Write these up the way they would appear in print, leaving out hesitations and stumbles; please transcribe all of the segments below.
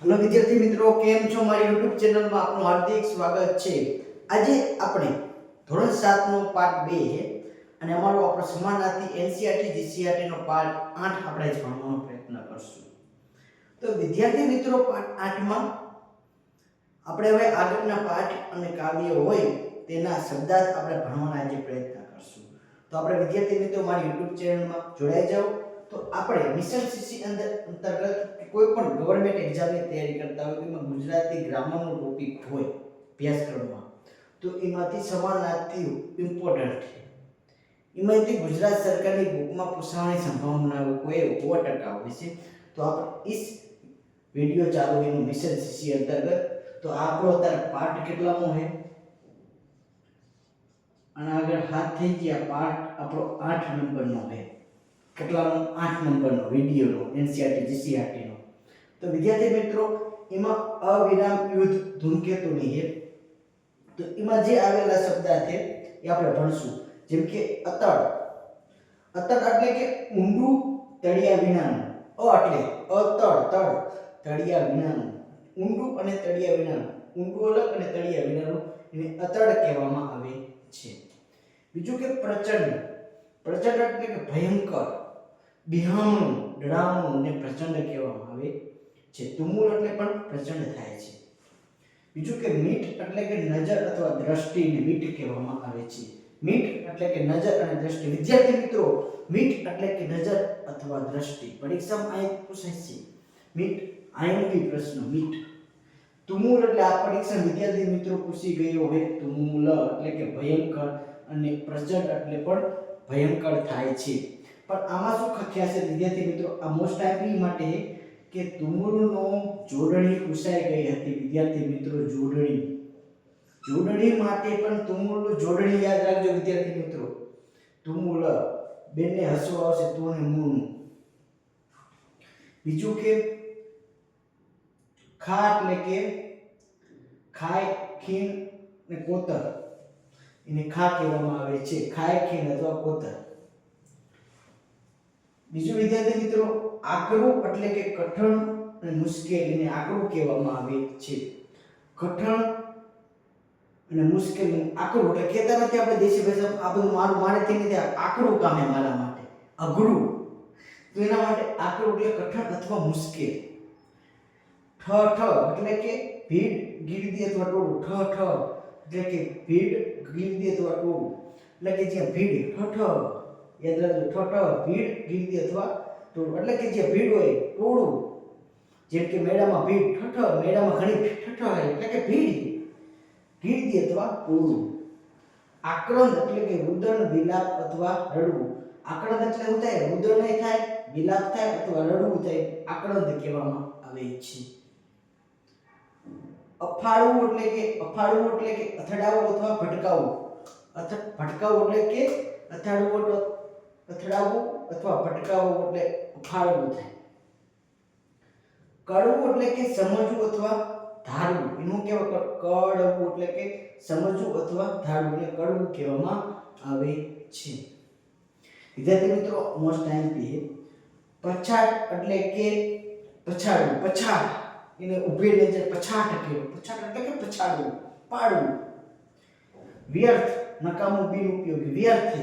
Hello વિદ્યાર્થી મિત્રો, કેમ છો? મારી YouTube ચેનલમાં આપનું હાર્દિક સ્વાગત છે. આજે આપણે ધોરણ 7 નો પાઠ 2 છે અને આપણો સમાનાર્થી NCERT GCERT નો પાઠ 8 આપણે જ ભણવાનો પ્રયત્ન કરશું. તો વિદ્યાર્થી મિત્રો, પાઠ 8 માં આપણે હવે આગળના પાઠ અને કાવ્ય હોય તેના શબ્દાર્થ આપણે ભણવાના આજે પ્રયત્ન કરશું. તો આપણે વિદ્યાર્થી મિત્રો મારી YouTube ચેનલમાં જોડાઈ જાઓ. તો આપણે મિશન સીસી અંતર્ગત કોઈ પણ ગવર્નમેન્ટ એક્ઝામની તૈયારી કરતા હોય એમાં ગુજરાતી ગ્રામરનો ટોપિક હોય અભ્યાસક્રમમાં, તો એમાંથી સમાનાર્થીઓ ઇમ્પોર્ટન્ટ છે. એમાંથી ગુજરાત સરકારની બુકમાં પૂછવાની સંભાવના કોઈ 100% હોય છે. તો આપણે इस વિડિયો ચાલુ એનું મિશન સીસી અંતર્ગત. તો આપણો અત્યારે પાઠ કેટલામો છે? અને આગળ હાથ થઈ ગયા પાઠ આપણો 8 નંબરનો છે. કેટલાનો? 8 નંબરનો વિડિયોનો NCERT GCERT નો. તો વિદ્યાર્થી મિત્રો, એમાં અવિરામ યુદ્ધ ધૂમકેતુની છે. તો એમાં જે આવેલા શબ્દ છે એ આપણે ભણશું. જેમ કે અતળ. અતળ એટલે કે ઊંડું તળિયા વિનાનું. એટલે અતળ, તળ, તળિયા વિનાનું. ઊંડું અને તળિયા વિનાનું. ઊંડું અલગ અને તળિયા વિનાનું એને અતળ કહેવામાં આવે છે. બીજું કે પ્રચંડ. પ્રચંડ એટલે કે ભયંકર, બિહામણું, ડરામણું અને પ્રચંડ કહેવામાં આવે છે. તુમુલ એટલે પણ પ્રચંડ થાય છે. બીજું કે મીટ એટલે કે નજર અથવા દ્રષ્ટિને મીટ કહેવામાં આવે છે. મીટ એટલે કે નજર અને દ્રષ્ટિ. વિદ્યાર્થી મિત્રો, મીટ એટલે કે નજર અથવા દ્રષ્ટિ પરીક્ષામાં આ પૂછાય છે. મીટ આઈએમપી પ્રશ્ન મીટ. તુમુલ એટલે આ પરીક્ષા વિદ્યાર્થી મિત્રો પૂછી ગયો હોય. તુમુલ એટલે કે ભયંકર અને પ્રચંડ એટલે પણ ભયંકર થાય છે. પણ આમાં શું ખખ્યા છે વિદ્યાર્થી મિત્રો? આ મોસ્ટ આઈપી માટે કે તુમુલનો જોડણી પૂછાઈ ગઈ હતી વિદ્યાર્થી મિત્રો. જોડણી માટે પણ તુમુલનું જોડણી યાદ રાખજો વિદ્યાર્થી મિત્રો. તુમુલ બેને હસવું આવશે તું અને મુનું. બીજું કે ખા એટલે કે ખાય, ખીણ ને કોતર, એને ખા કહેવામાં આવે છે. ખાય, ખીણ અથવા કોતર. બીજું વિદ્યાર્થી મિત્રો, આકરું એટલે કે કઠણ અને મુશ્કેલ, એને આકરું કહેવામાં આવે છે. કઠણ અને મુશ્કેલ, આકરું એટલે કહેતા નથી આપણે દેશી ભાષામાં આ બધું મારેથી નથી, આકરું કામ છે મારા માટે, અઘરું. તો એના માટે આકરું એટલે કઠણ અથવા મુશ્કેલ. ઠ ઠ એટલે કે ભીડ, ગીર્દી અથવા ટોળું. ઠ ઠ એટલે કે ભીડ, ગીર્દી અથવા ટોળું. એટલે કે જ્યાં ભીડ, ઠ ઠ યાદ રાખજો. ઠ ઠ ભીડ, ગીર્દી અથવા ટોળું એટલે કે જ્યાં ભીડ હોય, ટોળું. જેમ કે મેળામાં ભીડ, ઠ ઠ, મેળામાં ઘણી ઠઠ એટલે કે ભીડ, ગીર્દી અથવા ટોળું. આક્રંદ એટલે કે રુદન, વિલાપ અથવા રડવું. આક્રંદ એટલે શું થાય? રુદન થાય, વિલાપ થાય અથવા રડવું થાય, આક્રંદ કહેવામાં આવે છે. અફાળવું એટલે કે અથડાવવું અથવા ભટકાવવું. ભટકાવવું એટલે કે અથડાવવું અથવા ભટકાવવું એટલે અફાળવું થાય. કડવું એટલે કે સમજવું અથવા ધારવું. એનું કહેવાય કડવું એટલે કે સમજવું અથવા ધારવું, એટલે કડવું કહેવામાં આવે છે. વિદ્યાર્થી મિત્રો, મોસ્ટ આઈએમપી પછાટ એટલે કે પછાડવું. પછાટ એને ઊભી નજર પછાટ કહેવાય. પછાટ એટલે કે પછાડવું, પાડવું. વ્યર્થ, નકામું, બિનઉપયોગી. વ્યર્થ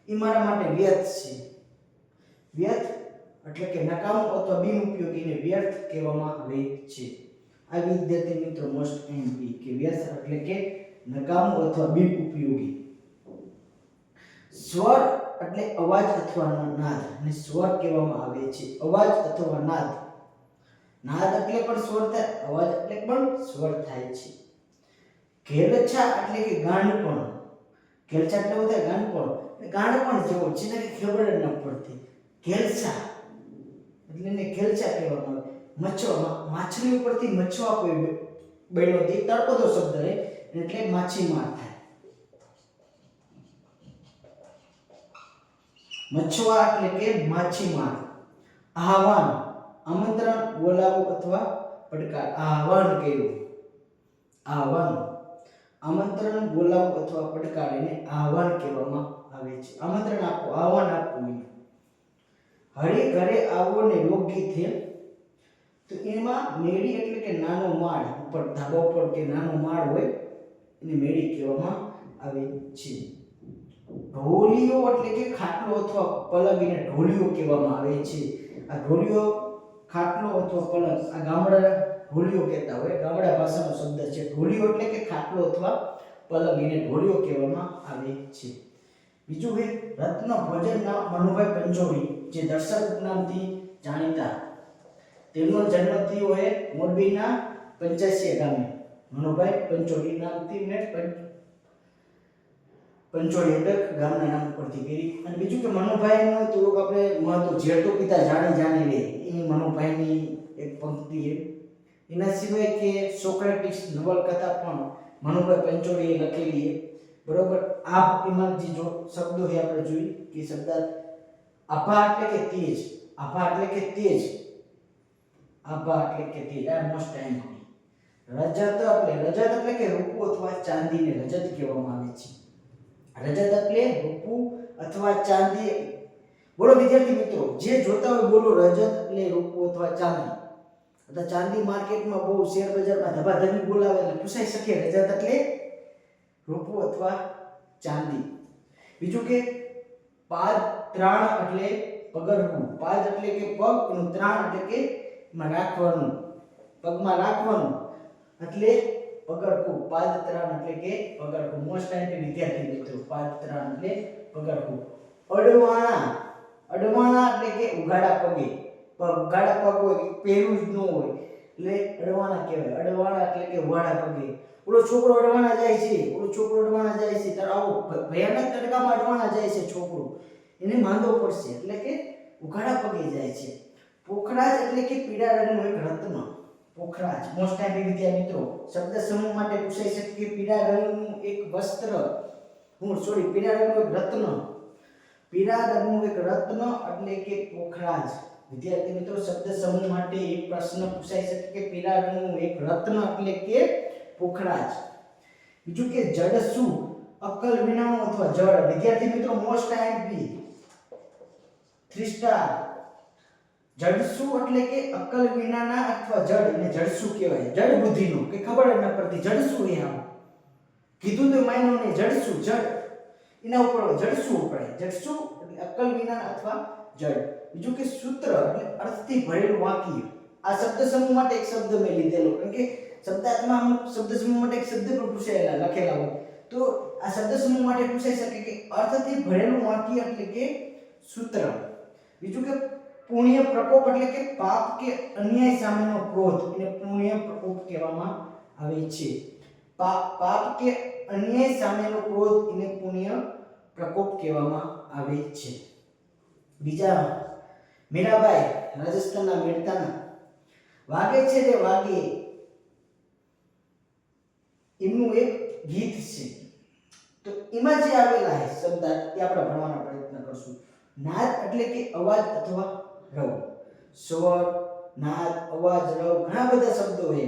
એ મારા માટે વ્યર્થ છે. વ્યર્થ એટલે કે નકામું અથવા બિનઉપયોગીને વ્યર્થ કહેવામાં આવે છે. આ વિદ્યાર્થી મિત્રો મોસ્ટ આઈએમપી કે વ્યર્થ એટલે કે નકામું અથવા બિનઉપયોગી. સ્વર એટલે અવાજ અથવા નાદ, અને સ્વર કહેવામાં આવે છે. અવાજ અથવા નાદ. નાદ એટલે પણ સ્વર થાય, અવાજ એટલે પણ સ્વર થાય છે. ઘેલછા એટલે કે ગાંડપણ. ઘેલછા એટલે શું થાય? ગાંડપણ. ગાંડપણ જેવો છે ને, કે ખબર જ ન પડતી. ઘેલછા એટલે એને ઘેલછા કહેવામાં આવે. મચ્છવા, માછલી ઉપરથી મચ્છવા કોઈ બન્યો, તે તળપદો શબ્દ છે એટલે માછીમાર થાય. મચ્છવા એટલે કે માછીમાર. આહવાન, આમંત્રણ, બોલાવવું અથવા પડકાર. આહવાન કર્યું, આહવાન. આમંત્રણ, બોલાવવું અથવા પડકાર, એને આહવાન કહેવામાં આવે છે. આમંત્રણ આપવું, આહવાન આપવું. હરી ઘરે આવો ને લોકગીત છે. તો એમાં મેડી એટલે કે નાનો માળ, ઉપર ધાબા ઉપર કે નાનો માળ હોય એને મેડી કહેવામાં આવે છે. ઢોલિયો એટલે કે ખાટલો અથવા પલંગ, એને ઢોલિયો કહેવામાં આવે છે. આ ઢોલિયો, ખાટલો અથવા પલંગ, આ ગામડા ઢોલિયો કહેતા હોય, ગામડા ભાષાનો શબ્દ છે. ઢોલિયો એટલે કે ખાટલો અથવા પલંગ, એને ઢોલિયો કહેવામાં આવે છે. બીજું છે રત્ન ભોજનના મનુભાઈ પંચોળી, જે દર્શક નામથી જાણીતા. તેમનો જન્મ થયો છે મોરબીના પંચાસિયા ગામે. મનુભાઈ પંચોળી નામથી ને પંચોળી એટલે ગામના નામ પરથી કરી. અને બીજું કે મનુભાઈનો થોડુંક આપણે મહત્વ જેઠો પિતા જાણી રે, એ મનુભાઈની એક પંક્તિ છે. એના સિવાય કે સોક્રેટિસ નવલકથા પણ મનુભાઈ પંચોળીએ લખેલી છે. બરોબર. આ એમાં જે જો શબ્દો છે આપણે જોઈ કે શબ્દ આભા એટલે કે તેજ, આભા એટલે કે તેજ, આભા એટલે કે તેજ, આ મોસ્ટ ટાઈમ. રજત એટલે કે રૂપું અથવા ચાંદીને રજત કહેવામાં આવે છે. રજત એટલે રૂપું અથવા ચાંદી. બોલો વિદ્યાર્થી મિત્રો, જે જોતા હોય બોલો રજત એટલે રૂપું અથવા ચાંદી. અથવા ચાંદી માર્કેટમાં બહુ શેર બજારમાં ધબાધબી બોલાવે એટલે પૂછાઈ શકે રજત એટલે રૂપું અથવા ચાંદી. બીજું કે પાદ ત્રાણ એટલે પગરખું. પાદ એટલે કે પગ, એનું ત્રાણ એટલે કે માં રાખવાનું, પગમાં રાખવાનું એટલે પગરખું. પાદ ત્રાણ એટલે કે પગરખું. મોસ્ટ ટાઈમ વિદ્યાર્થી મિત્રો, પાદ ત્રાણ એટલે પગરખું. અડવાણા, અડવાણા એટલે કે ઉઘાડા પગે. ઉઘાડા પગ હોય, પહેરું જ ન હોય એટલે અડવાણા કહેવાય. અડવાણા એટલે કે ઉઘાડા પગે. ઓલો છોકરો અડવાણા જાય છે, ઓલો છોકરો અડવાણા જાય છે, તાર આવો ભયાનક તડકામાં અડવાણા જાય છે છોકરો, એને માંદો પડશે એટલે કે ઉઘાડા પગે જાય છે. પોખરાજ એટલે કે પીળા રંગનું એક રત્ન. પોખરાજ મોસ્ટ ટાઈમ વિદ્યાર્થી મિત્રો શબ્દ સમૂહ માટે પૂછાઈ શકે કે પીળા રંગનું એક વસ્ત્ર, પીળા રંગનું એક રત્ન. પીળા રંગનું એક રત્ન એટલે કે પોખરાજ. વિદ્યાર્થી મિત્રો શબ્દ સમૂહ માટે એક પ્રશ્ન પૂછાઈ શકે કે પીળા રંગનું એક રત્ન એટલે કે પોખરાજ. બીજું કે જડસુ, અક્કલ વિનાનું અથવા જડ. વિદ્યાર્થી મિત્રો મોસ્ટ ટાઈમ 3 સ્ટાર. જડસુ એટલે કે અક્કલ વિનાના અથવા જડ, એને જડસુ કહેવાય. જડ બુદ્ધિનો કે ખબર જ ન પડતી જડસુ એ આમ કીધું તો માયનો ને જડસુ, જડ એના ઉપર જડસુ પડે. જડસુ એટલે અક્કલ વિના અથવા જડ. બીજું કે સૂત્ર એટલે અર્થથી ભરેલું વાક્ય. આ શબ્દ સમૂહ માટે એક શબ્દ મેં લીધેલો, કારણ કે શબ્દાર્થમાં અમુક શબ્દ સમૂહ માટે એક શબ્દ પણ પૂછાયેલા લખેલા હોય, તો આ શબ્દ સમૂહ માટે પૂછાઈ શકે કે અર્થથી ભરેલું વાક્ય એટલે કે સૂત્ર. બીજું કે પુણ્ય પ્રકોપ એટલે કે પાપ કે અન્યાય સામેનો ક્રોધ, એને પુણ્ય પ્રકોપ કહેવામાં આવે છે. પાપ કે અન્યાય સામેનો ક્રોધ એને પુણ્ય પ્રકોપ કહેવામાં આવે છે. બીજા મીરાબાઈ, રાજસ્થાનના મેડતાના. વાગે છે રે વાગે, એમનું એક ગીત છે. તો એમાં જે આવેલા છે શબ્દ એ આપણે ભણવાનો પ્રયત્ન કરશું. નાદ એટલે કે અવાજ અથવા રવ. સ્વર, નાદ, અવાજ, રવ, ઘણા બધા શબ્દો છે.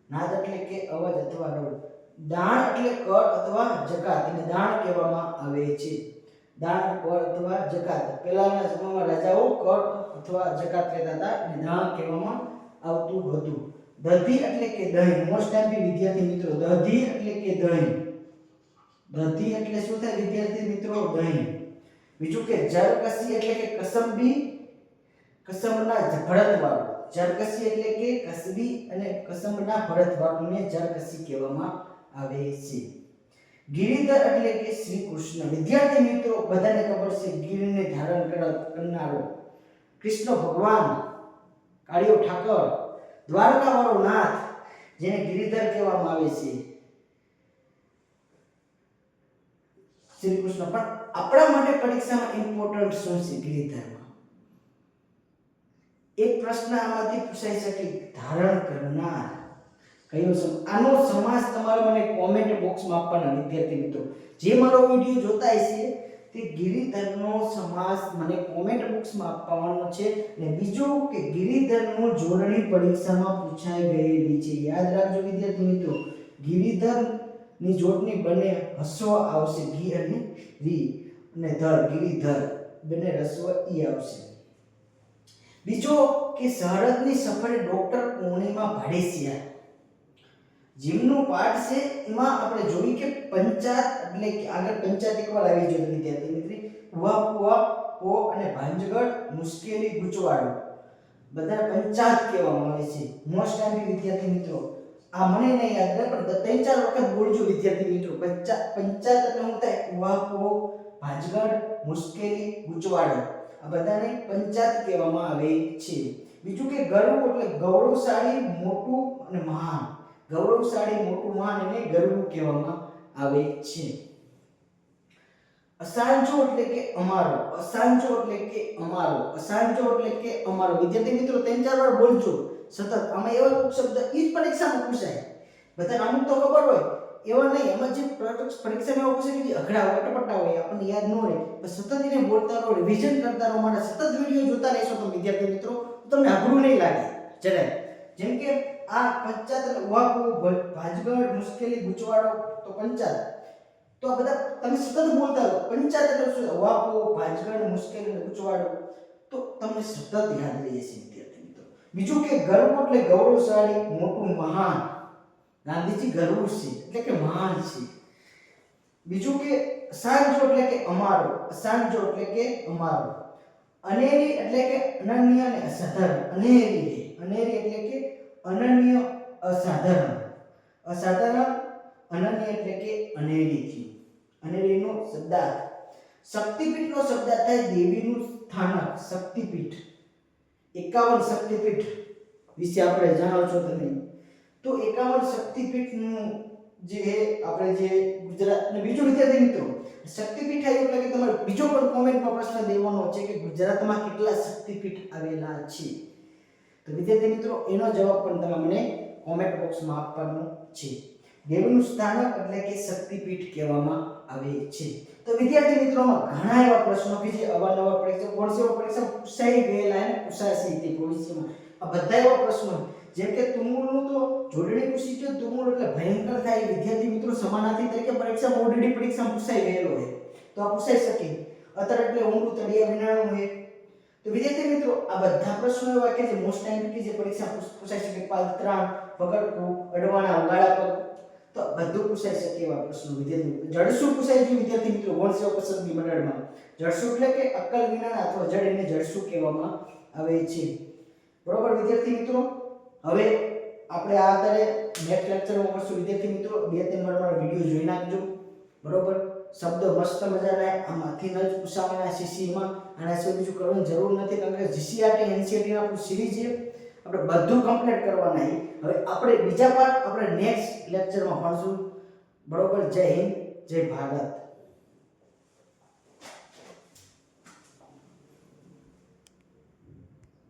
નાદ એટલે કે અવાજ અથવા રવ. દાણ એટલે કળ અથવા જકાત, એને દાણ કહેવામાં આવે છે. દાણ, કળ અથવા જકાત. પહેલાના સમયમાં રાજાઓ કળ અથવા જકાત લેતા હતા, એને દાણ કહેવામાં આવતું હતું. દધી એટલે કે દહીં. મોસ્ટ ટાઈમ વિદ્યાર્થી મિત્રો દધી એટલે કે દહીં. દધી એટલે શું થાય વિદ્યાર્થી મિત્રો? દહીં. બીજું કે જરકસી એટલે કે કસબી, કસબના ભરતવાળું. જરકસી એટલે કે કસબી અને કસબના ભરતવાળુંને જરકસી કહેવામાં આવે છે. ગિરિધર એટલે કે શ્રી કૃષ્ણ. વિદ્યાર્થી મિત્રો બધાને ખબર છે ગિરને ધારણ કરનારો કૃષ્ણ ભગવાન, કાળિયો ઠાકર, દ્વારકા વાળો નાથ, જેને ગિરિધર કહેવામાં આવે છે, શ્રી કૃષ્ણ. પણ આપણા માટે પરીક્ષામાં ઇમ્પોર્ટન્ટ શું છે ગિરિધરમાં? એક પ્રશ્ન આમાંથી પૂછાઈ શકે, ધારણ કરનાર કયો છે? આનો સમાસ તમારે મને કોમેન્ટ બોક્સમાં આપવાના વિદ્યાર્થી મિત્રો. જે મારો વિડિયો જોતા હશે તે ગિરિધરનો સમાસ મને કોમેન્ટ બોક્સમાં આપવાનો છે. અને બીજું કે ગિરિધરનું જોડણી પરીક્ષામાં પૂછાઈ ગયેલી છે. યાદ રાખજો વિદ્યાર્થી મિત્રો, ગિરિધરની જોડણી બને હસ્વ આવશે, ગી અને રી, અને ધર, ગિરિધર બને રસ્વ ઈ આવશે. બીજો કે સરહદની સફરે ડોક્ટર પૂર્ણિમા ભાડેસિયા. જીમનો પાઠ છે એમાં આપણે જોઈ કે પંચાત એટલે કે આગળ પંચાત એકવાર આવી જોઈએ વિદ્યાર્થી મિત્રો. ઉવા પુવા પો અને ભાંજગઢ મુશ્કેલી ગૂંચવાડો બધા પંચાત કહેવામાં આવે છે. મોસ્ટ ટાઈમ વિદ્યાર્થી મિત્રો આ મને નહીં યાદ રહે પણ ત્રણ ચાર વખત બોલજો વિદ્યાર્થી મિત્રો. પંચાત એટલે શું થાય? ઉવા પો ભાંજગઢ મુશ્કેલી ગૂંચવાડો આ બધાને પંચાત કહેવામાં આવે છે. બીજું કે ગરુ એટલે ગૌરવશાળી મોટું અને મહાન. ગૌરવશાળી મોટું મહાન એને ગરુ કહેવામાં આવે છે. અસાંજો એટલે કે અમારો. અસાંજો એટલે કે અમારો. અસાંજો એટલે કે અમારો. વિદ્યાર્થી મિત્રો ત્રણ ચાર વાર બોલજો સતત. આમાં એવા શબ્દ ઈ પરીક્ષામાં પૂછાય. બધાને અમુક તો ખબર હોય એવા નહીં. એમાં જે પરીક્ષામાં એવા પૂછે કે અઘરા વટપટા હોય આપણને યાદ ન રહે પણ સતત એને બોલતા રહો, રિવિઝન કરતા રહો. મારા સતત વિડીયો જોતા રહેશો તો વિદ્યાર્થી મિત્રો તમને અઘરું નહીં લાગે જરાય. જેમ કે આ પંચાત એટલે ઉવાપો ભાંજગઢ મુશ્કેલી ગૂંચવાડો તો પંચાત. તો આ બધા તમે સતત બોલતા રહો. પંચાત એટલે શું? ઉવાપો ભાંજગઢ મુશ્કેલી અને ગૂંચવાડો તો તમને સતત યાદ રહી જશે વિદ્યાર્થી મિત્રો. બીજું કે ગર્વ એટલે ગૌરવશાળી મોટું મહાન. ગાંધીજી ગર્વ છે એટલે કે મહાન છે. બીજું કે અસાંજો એટલે કે અમારો. અસાંજો એટલે કે અમારો. અનેરી એટલે કે અનન્ય અને અસાધારણ. અનેરી એટલે કે અનન્ય અસાધારણ. અસાધારણ અનન્ય એટલે કે અનેરી. અનેરીનો શબ્દાર્થ. શક્તિપીઠનો શબ્દાર્થ થાય દેવીનું સ્થાનક. શક્તિપીઠ 51 શક્તિપીઠ વિશે આપણે જાણો છો તમે. તો 51 શક્તિપીઠનું જે આપણે જે ગુજરાત અને બીજો વિદ્યાર્થી મિત્રો શક્તિપીઠ આવ્યું એટલે કે તમારે બીજો પણ કોમેન્ટમાં પ્રશ્ન દેવાનો છે કે ગુજરાતમાં કેટલા શક્તિપીઠ આવેલા છે. તો વિદ્યાર્થી મિત્રો એનો જવાબ પણ તમે મને કોમેન્ટ બોક્સમાં આપવાનો છે. દેવીનું સ્થાનક એટલે કે શક્તિપીઠ કહેવામાં આવે છે. તો વિદ્યાર્થી મિત્રોમાં ઘણા એવા પ્રશ્નો કે જે અવારનવાર પરીક્ષા પૂછાઈ ગયેલા અને પૂછાશે તે ભવિષ્યમાં. આ બધા એવા પ્રશ્નો જેમ કે તુમુલનું તો જોડણી પૂછી છે. તુમુલ એટલે ભયંકર થાય. વિદ્યાર્થી મિત્રો સમાનાર્થી તરીકે પરીક્ષામાં ઓલરેડી પરીક્ષામાં પૂછાઈ ગયેલો છે તો આ પૂછાઈ શકે. અતર એટલે ઊંડું તળિયા વિનાનું છે. તો વિદ્યાર્થી મિત્રો આ બધા પ્રશ્નો એવા કે જે મોસ્ટ ટાઈમ જે પરીક્ષા પૂછાઈ શકે. પાલત્રાણ પકડકું અડવાણા ગાળા પગ તો બધું પૂછાઈ શકે એવા પ્રશ્નો વિદ્યાર્થી. જડસું પૂછાઈ ગયું વિદ્યાર્થી મિત્રો ગૌણ પસંદગી મંડળમાં. જડસું એટલે કે અક્કલ વિનાના અથવા જડ એને જડસું કહેવામાં આવે છે. બરોબર વિદ્યાર્થી મિત્રો. હવે આપણે આ આધારે નેક્સ્ટ લેક્ચરમાં મળશું વિદ્યાર્થી મિત્રો. 2-3 વાર વિડિયો જોઈ નાખજો. બરોબર શબ્દ મસ્ત મજાના આમાંથી જ પૂછાવાના સીસીમાં. આના સિવાય બીજું કરવાની જરૂર નથી કારણ કે જીસીઆરટી એનસીઆરટી આપણું સિરીઝ છે. આપણે બધું કમ્પ્લીટ કરવાના છે. હવે આપણે બીજા પાર્ટ આપણે નેક્સ્ટ લેક્ચરમાં ભણશું. બરોબર. જય હિન્દ જય ભારત.